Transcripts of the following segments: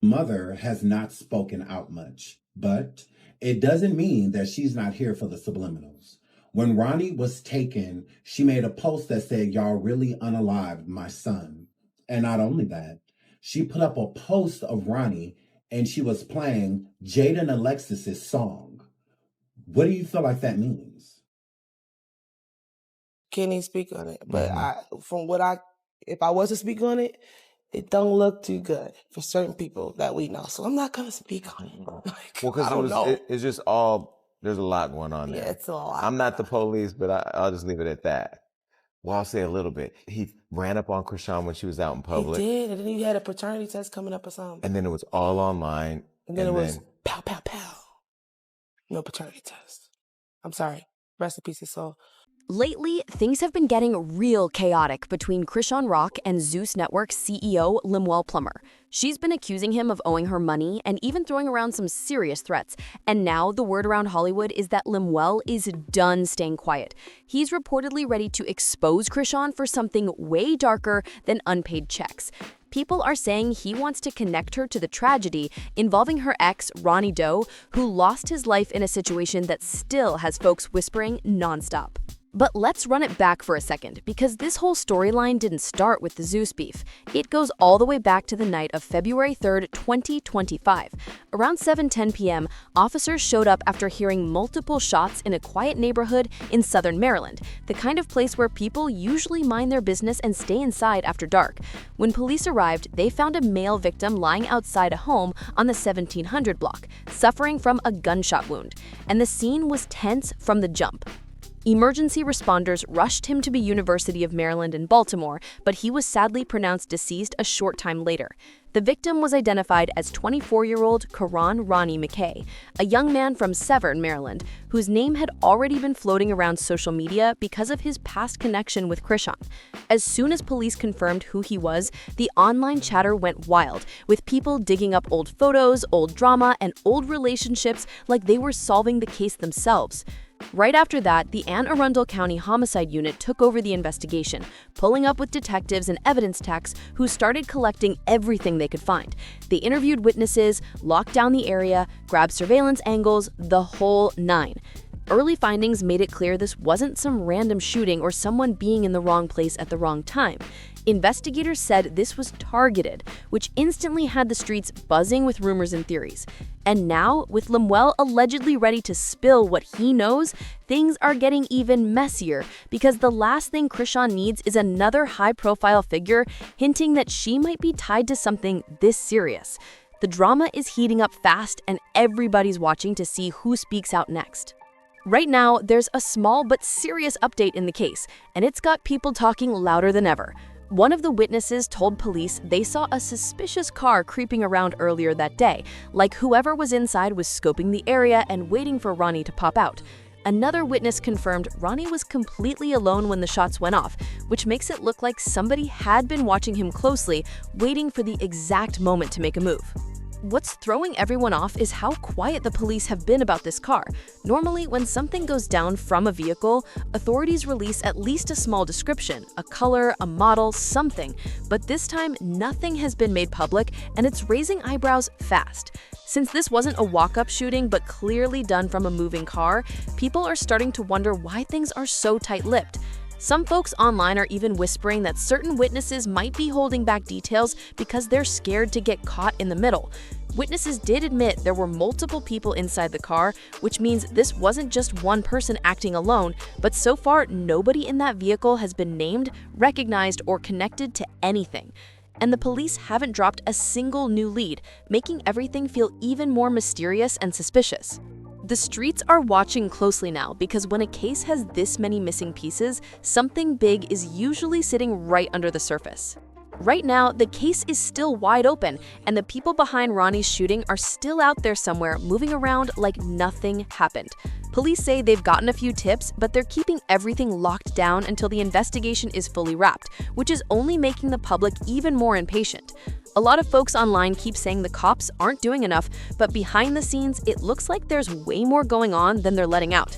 Mother has not spoken out much, but it doesn't mean that she's not here for the subliminals. When Ronnie was taken, she made a post that said, "Y'all really unalived my son." And not only that, she put up a post of Ronnie and she was playing Jaden Alexis's song. What do you feel like that means? Can't even speak on it. But if I was to speak on it, it don't look too good for certain people that we know. So I'm not gonna speak on it. Well, because it's just all, there's a lot going on there. Yeah, it's a lot. I'm not the police, but I'll just leave it at that. Well, I'll say a little bit. He ran up on Chrisean when she was out in public. He did, and then he had a paternity test coming up or something. And then it was all online. And then it was pow, pow, pow. No paternity test. I'm sorry. Rest in peace, his soul. Lately, things have been getting real chaotic between Chrisean Rock and Zeus Network CEO Lemuel Plummer. She's been accusing him of owing her money and even throwing around some serious threats. And now the word around Hollywood is that Lemuel is done staying quiet. He's reportedly ready to expose Chrisean for something way darker than unpaid checks. People are saying he wants to connect her to the tragedy involving her ex, Ronnie Doe, who lost his life in a situation that still has folks whispering nonstop. But let's run it back for a second, because this whole storyline didn't start with the Zeus beef. It goes all the way back to the night of February 3rd, 2025. Around 7:10 p.m., officers showed up after hearing multiple shots in a quiet neighborhood in southern Maryland, the kind of place where people usually mind their business and stay inside after dark. When police arrived, they found a male victim lying outside a home on the 1700 block, suffering from a gunshot wound, and the scene was tense from the jump. Emergency responders rushed him to the University of Maryland in Baltimore, but he was sadly pronounced deceased a short time later. The victim was identified as 24-year-old Karan Ronnie McKay, a young man from Severn, Maryland, whose name had already been floating around social media because of his past connection with Chrisean. As soon as police confirmed who he was, the online chatter went wild, with people digging up old photos, old drama, and old relationships like they were solving the case themselves. Right after that, the Anne Arundel County Homicide Unit took over the investigation, pulling up with detectives and evidence techs who started collecting everything they could find. They interviewed witnesses, locked down the area, grabbed surveillance angles, the whole nine. Early findings made it clear this wasn't some random shooting or someone being in the wrong place at the wrong time. Investigators said this was targeted, which instantly had the streets buzzing with rumors and theories. And now, with Lemuel allegedly ready to spill what he knows, things are getting even messier, because the last thing Chrisean needs is another high-profile figure hinting that she might be tied to something this serious. The drama is heating up fast, and everybody's watching to see who speaks out next. Right now, there's a small but serious update in the case, and it's got people talking louder than ever. One of the witnesses told police they saw a suspicious car creeping around earlier that day, like whoever was inside was scoping the area and waiting for Ronnie to pop out. Another witness confirmed Ronnie was completely alone when the shots went off, which makes it look like somebody had been watching him closely, waiting for the exact moment to make a move. What's throwing everyone off is how quiet the police have been about this car. Normally, when something goes down from a vehicle, authorities release at least a small description, a color, a model, something. But this time, nothing has been made public, and it's raising eyebrows fast. Since this wasn't a walk-up shooting but clearly done from a moving car, people are starting to wonder why things are so tight-lipped. Some folks online are even whispering that certain witnesses might be holding back details because they're scared to get caught in the middle. Witnesses did admit there were multiple people inside the car, which means this wasn't just one person acting alone, but so far nobody in that vehicle has been named, recognized, or connected to anything. And the police haven't dropped a single new lead, making everything feel even more mysterious and suspicious. The streets are watching closely now because when a case has this many missing pieces, something big is usually sitting right under the surface. Right now, the case is still wide open, and the people behind Ronnie's shooting are still out there somewhere moving around like nothing happened. Police say they've gotten a few tips, but they're keeping everything locked down until the investigation is fully wrapped, which is only making the public even more impatient. A lot of folks online keep saying the cops aren't doing enough, but behind the scenes, it looks like there's way more going on than they're letting out.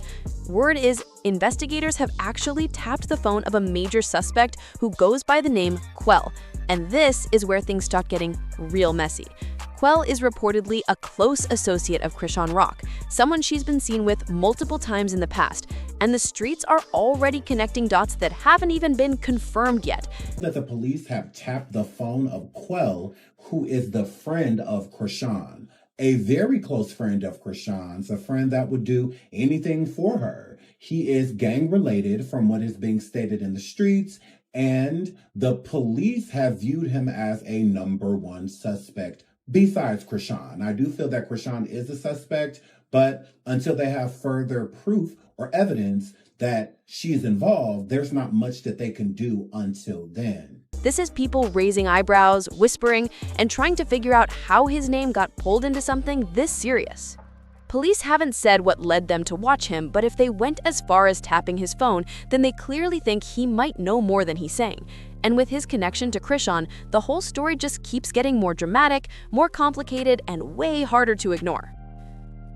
Word is, investigators have actually tapped the phone of a major suspect who goes by the name Quell, and this is where things start getting real messy. Quell is reportedly a close associate of Chrisean Rock, someone she's been seen with multiple times in the past, and the streets are already connecting dots that haven't even been confirmed yet. That the police have tapped the phone of Quell, who is the friend of Chrisean, a very close friend of Chrisean's, a friend that would do anything for her. He is gang related from what is being stated in the streets, and the police have viewed him as a #1 suspect besides Chrisean. I do feel that Chrisean is a suspect, but until they have further proof or evidence that she's involved, there's not much that they can do until then. This is people raising eyebrows, whispering, and trying to figure out how his name got pulled into something this serious. Police haven't said what led them to watch him, but if they went as far as tapping his phone, then they clearly think he might know more than he's saying. And with his connection to Chrisean, the whole story just keeps getting more dramatic, more complicated, and way harder to ignore.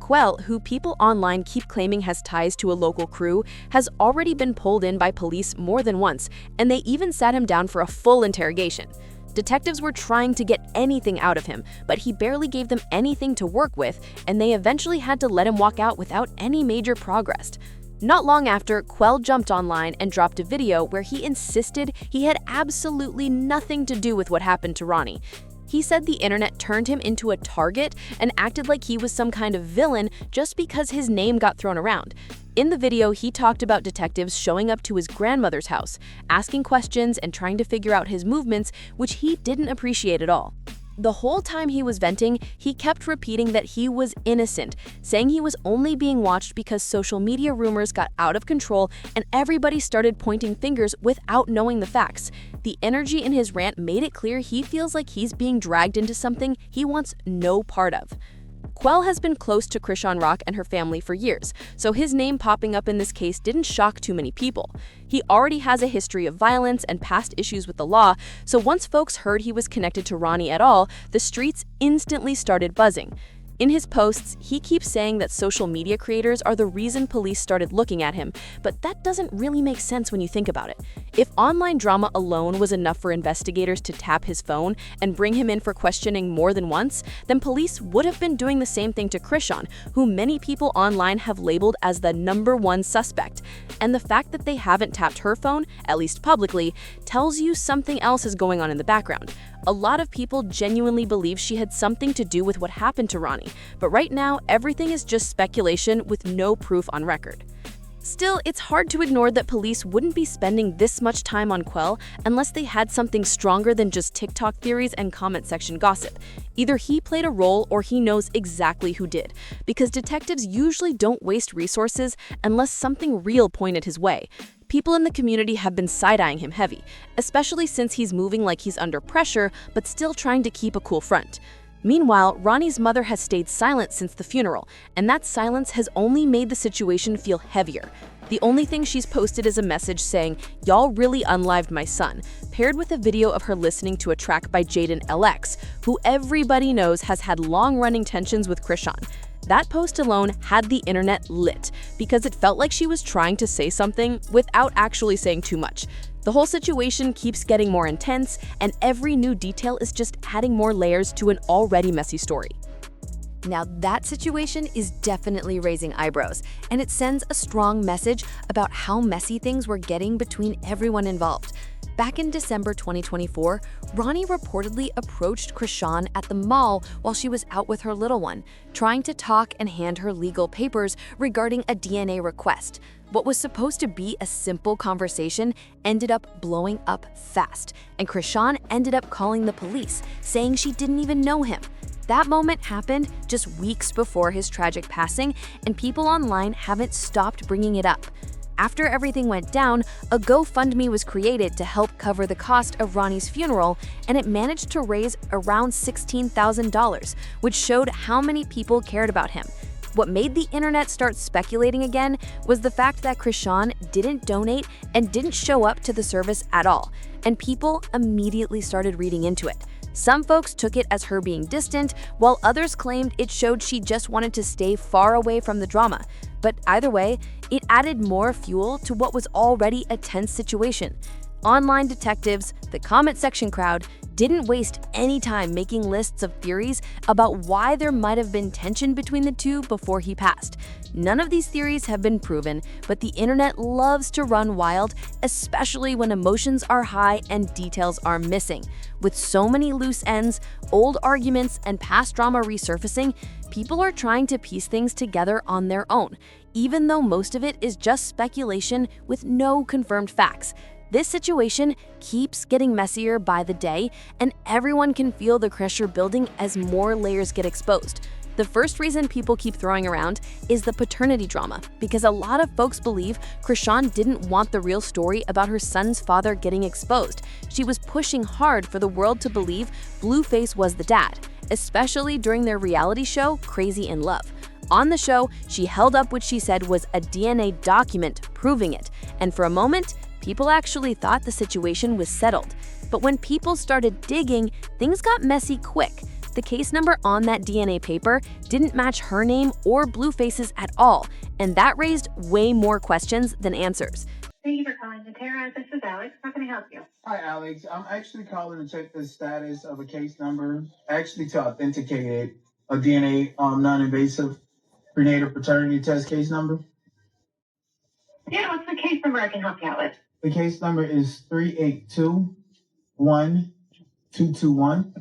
Quell, who people online keep claiming has ties to a local crew, has already been pulled in by police more than once, and they even sat him down for a full interrogation. Detectives were trying to get anything out of him, but he barely gave them anything to work with, and they eventually had to let him walk out without any major progress. Not long after, Quell jumped online and dropped a video where he insisted he had absolutely nothing to do with what happened to Ronnie. He said the internet turned him into a target and acted like he was some kind of villain just because his name got thrown around. In the video, he talked about detectives showing up to his grandmother's house, asking questions and trying to figure out his movements, which he didn't appreciate at all. The whole time he was venting, he kept repeating that he was innocent, saying he was only being watched because social media rumors got out of control and everybody started pointing fingers without knowing the facts. The energy in his rant made it clear he feels like he's being dragged into something he wants no part of. Quell has been close to Chrisean Rock and her family for years, so his name popping up in this case didn't shock too many people. He already has a history of violence and past issues with the law, so once folks heard he was connected to Ronnie at all, the streets instantly started buzzing. In his posts, he keeps saying that social media creators are the reason police started looking at him, but that doesn't really make sense when you think about it. If online drama alone was enough for investigators to tap his phone and bring him in for questioning more than once, then police would have been doing the same thing to Chrisean, who many people online have labeled as the #1 suspect. And the fact that they haven't tapped her phone, at least publicly, tells you something else is going on in the background. A lot of people genuinely believe she had something to do with what happened to Ronnie, but right now, everything is just speculation with no proof on record. Still, it's hard to ignore that police wouldn't be spending this much time on Quell unless they had something stronger than just TikTok theories and comment section gossip. Either he played a role or he knows exactly who did, because detectives usually don't waste resources unless something real pointed his way. People in the community have been side-eyeing him heavy, especially since he's moving like he's under pressure but still trying to keep a cool front. Meanwhile, Ronnie's mother has stayed silent since the funeral, and that silence has only made the situation feel heavier. The only thing she's posted is a message saying, "Y'all really unlived my son," paired with a video of her listening to a track by Jaden LX, who everybody knows has had long-running tensions with Chrisean. That post alone had the internet lit, because it felt like she was trying to say something without actually saying too much. The whole situation keeps getting more intense, and every new detail is just adding more layers to an already messy story. Now, that situation is definitely raising eyebrows, and it sends a strong message about how messy things were getting between everyone involved. Back in December 2024, Ronnie reportedly approached Chrisean at the mall while she was out with her little one, trying to talk and hand her legal papers regarding a DNA request. What was supposed to be a simple conversation ended up blowing up fast, and Chrisean ended up calling the police, saying she didn't even know him. That moment happened just weeks before his tragic passing, and people online haven't stopped bringing it up. After everything went down, a GoFundMe was created to help cover the cost of Ronnie's funeral, and it managed to raise around $16,000, which showed how many people cared about him. What made the internet start speculating again was the fact that Chrisean didn't donate and didn't show up to the service at all, and people immediately started reading into it. Some folks took it as her being distant, while others claimed it showed she just wanted to stay far away from the drama. But either way, it added more fuel to what was already a tense situation. Online detectives, the comment section crowd, didn't waste any time making lists of theories about why there might have been tension between the two before he passed. None of these theories have been proven, but the internet loves to run wild, especially when emotions are high and details are missing. With so many loose ends, old arguments, and past drama resurfacing, people are trying to piece things together on their own, even though most of it is just speculation with no confirmed facts. This situation keeps getting messier by the day, and everyone can feel the pressure building as more layers get exposed. The first reason people keep throwing around is the paternity drama, because a lot of folks believe Chrisean didn't want the real story about her son's father getting exposed. She was pushing hard for the world to believe Blueface was the dad, especially during their reality show, Crazy in Love. On the show, she held up what she said was a DNA document proving it, and for a moment, people actually thought the situation was settled. But when people started digging, things got messy quick. The case number on that DNA paper didn't match her name or Blueface's at all, and that raised way more questions than answers. Thank you for calling Natera. This is Alex. How can I help you? Hi, Alex. I'm actually calling to check the status of a case number, actually to authenticate a DNA non-invasive prenatal paternity test case number. Yeah, what's the case number I can help you out with? The case number is 3821221.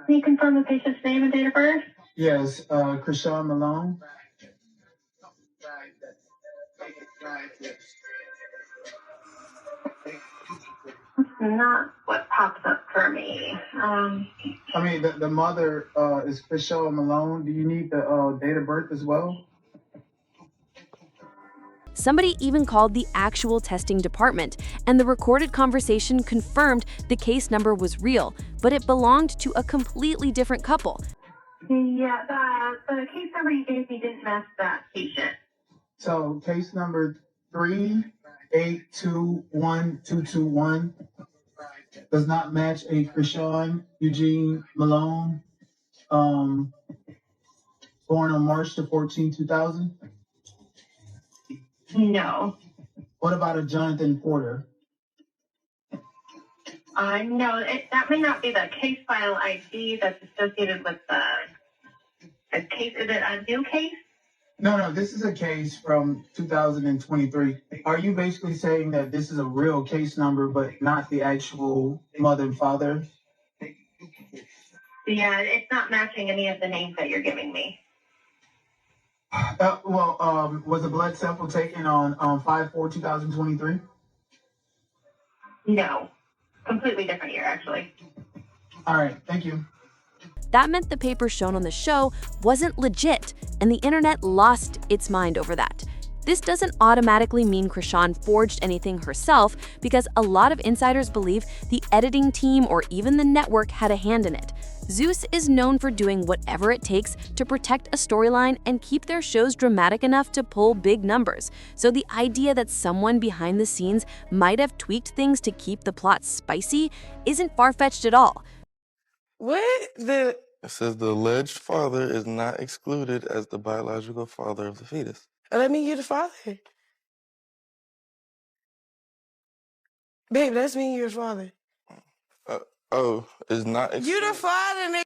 Can you confirm the patient's name and date of birth? Yes, Chrisean Malone. That's not what pops up for me. The mother is Chrisean Malone. Do you need the date of birth as well? Somebody even called the actual testing department, and the recorded conversation confirmed the case number was real, but it belonged to a completely different couple. Yeah, the case number you gave me didn't match that patient. So case number 3821221 does not match a Chrisean Eugene Malone, born on March the 14th, 2000. No. What about a Jonathan Porter? No, that may not be the case file ID that's associated with the case. Is it a new case? No, this is a case from 2023. Are you basically saying that this is a real case number, but not the actual mother and father? Yeah, it's not matching any of the names that you're giving me. Was a blood sample taken on 5/4/2023? No. Completely different year, actually. All right, thank you. That meant the paper shown on the show wasn't legit, and the internet lost its mind over that. This doesn't automatically mean Chrisean forged anything herself, because a lot of insiders believe the editing team or even the network had a hand in it. Zeus is known for doing whatever it takes to protect a storyline and keep their shows dramatic enough to pull big numbers. So the idea that someone behind the scenes might have tweaked things to keep the plot spicy isn't far-fetched at all. What? It says the alleged father is not excluded as the biological father of the fetus. Let me, you're the father. Babe, that's me, you're the father. Is not excluded. You the father, nigga.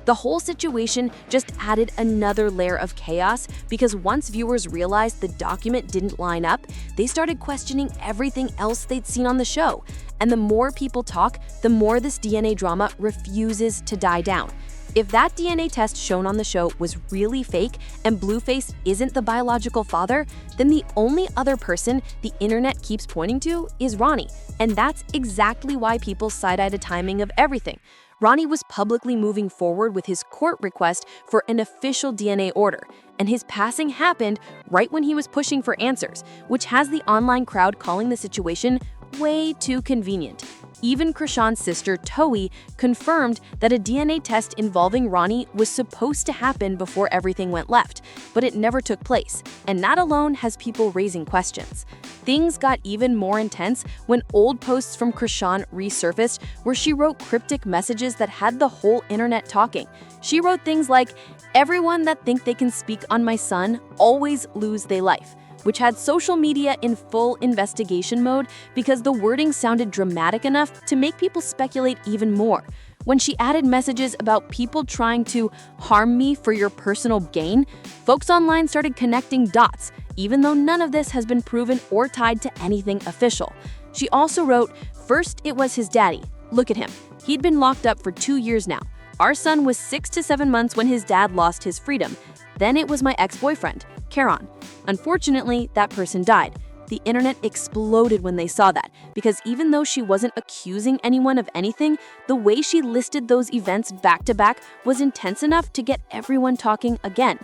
The whole situation just added another layer of chaos, because once viewers realized the document didn't line up, they started questioning everything else they'd seen on the show. And the more people talk, the more this DNA drama refuses to die down. If that DNA test shown on the show was really fake and Blueface isn't the biological father, then the only other person the internet keeps pointing to is Ronnie. And that's exactly why people side-eye the timing of everything. Ronnie was publicly moving forward with his court request for an official DNA order, and his passing happened right when he was pushing for answers, which has the online crowd calling the situation way too convenient. Even Chrisean's sister, Toe, confirmed that a DNA test involving Ronnie was supposed to happen before everything went left, but it never took place, and that alone has people raising questions. Things got even more intense when old posts from Chrisean resurfaced, where she wrote cryptic messages that had the whole internet talking. She wrote things like, Everyone that think they can speak on my son always lose their life, which had social media in full investigation mode because the wording sounded dramatic enough to make people speculate even more. When she added messages about people trying to harm me for your personal gain, folks online started connecting dots, even though none of this has been proven or tied to anything official. She also wrote, "First, it was his daddy. Look at him. He'd been locked up for 2 years now. Our son was 6 to 7 months when his dad lost his freedom. Then it was my ex-boyfriend, Chrisean. Unfortunately, that person died. The internet exploded when they saw that, because even though she wasn't accusing anyone of anything, the way she listed those events back to back was intense enough to get everyone talking again.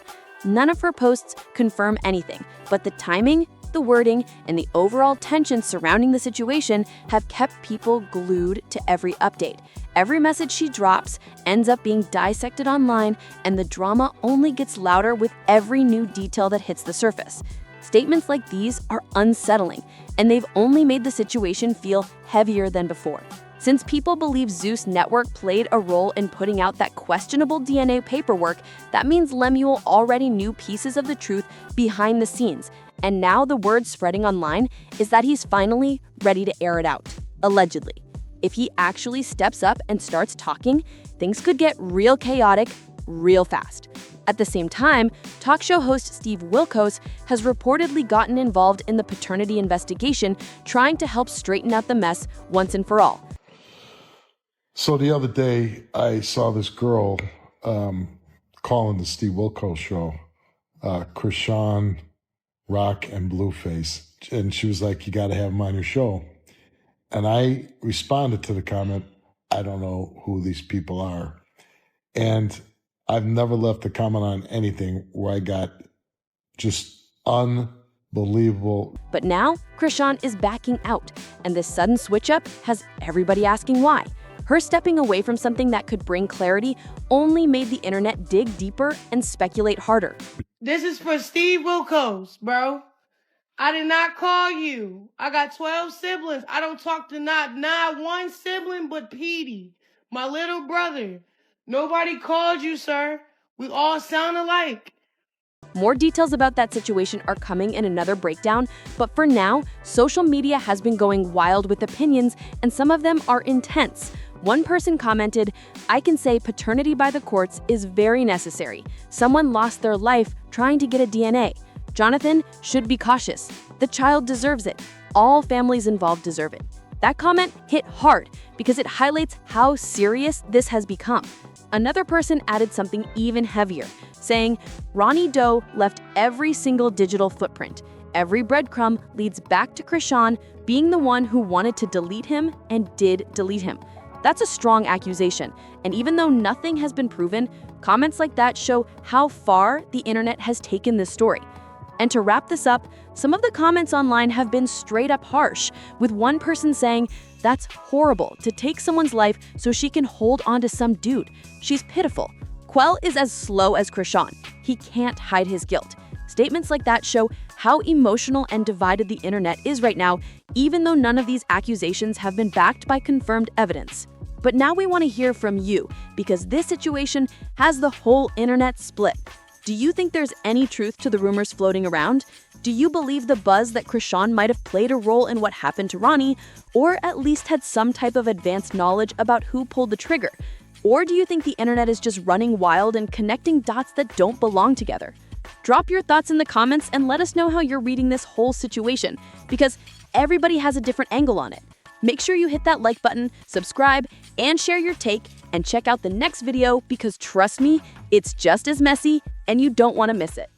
None of her posts confirm anything, but the timing, the wording, and the overall tension surrounding the situation have kept people glued to every update. Every message she drops ends up being dissected online, and the drama only gets louder with every new detail that hits the surface. Statements like these are unsettling, and they've only made the situation feel heavier than before. Since people believe Zeus Network played a role in putting out that questionable DNA paperwork, that means Lemuel already knew pieces of the truth behind the scenes, and now the word spreading online is that he's finally ready to air it out, allegedly. If he actually steps up and starts talking, things could get real chaotic real fast. At the same time, talk show host Steve Wilkos has reportedly gotten involved in the paternity investigation, trying to help straighten out the mess once and for all. So the other day, I saw this girl calling the Steve Wilkos show, Chrisean, Rock, and Blueface. And she was like, "You got to have him on your show." And I responded to the comment, "I don't know who these people are." And I've never left a comment on anything where I got just unbelievable. But now, Chrisean is backing out, and this sudden switch-up has everybody asking why. Her stepping away from something that could bring clarity only made the internet dig deeper and speculate harder. This is for Steve Wilkos, bro. I did not call you. I got 12 siblings. I don't talk to not one sibling but Petey, my little brother. Nobody called you, sir. We all sound alike. More details about that situation are coming in another breakdown, but for now, social media has been going wild with opinions, and some of them are intense. One person commented, "I can say paternity by the courts is very necessary. Someone lost their life trying to get a DNA. Jonathan should be cautious. The child deserves it. All families involved deserve it." That comment hit hard because it highlights how serious this has become. Another person added something even heavier, saying, "Ronnie Doe left every single digital footprint. Every breadcrumb leads back to Chrisean being the one who wanted to delete him and did delete him." That's a strong accusation, and even though nothing has been proven, comments like that show how far the internet has taken this story. And to wrap this up, some of the comments online have been straight up harsh, with one person saying, "That's horrible to take someone's life so she can hold on to some dude. She's pitiful. Quell is as slow as Chrisean. He can't hide his guilt." Statements like that show how emotional and divided the internet is right now, even though none of these accusations have been backed by confirmed evidence. But now we want to hear from you, because this situation has the whole internet split. Do you think there's any truth to the rumors floating around? Do you believe the buzz that Chrisean might have played a role in what happened to Ronnie, or at least had some type of advanced knowledge about who pulled the trigger? Or do you think the internet is just running wild and connecting dots that don't belong together? Drop your thoughts in the comments and let us know how you're reading this whole situation, because everybody has a different angle on it. Make sure you hit that like button, subscribe, and share your take, and check out the next video because trust me, it's just as messy and you don't want to miss it.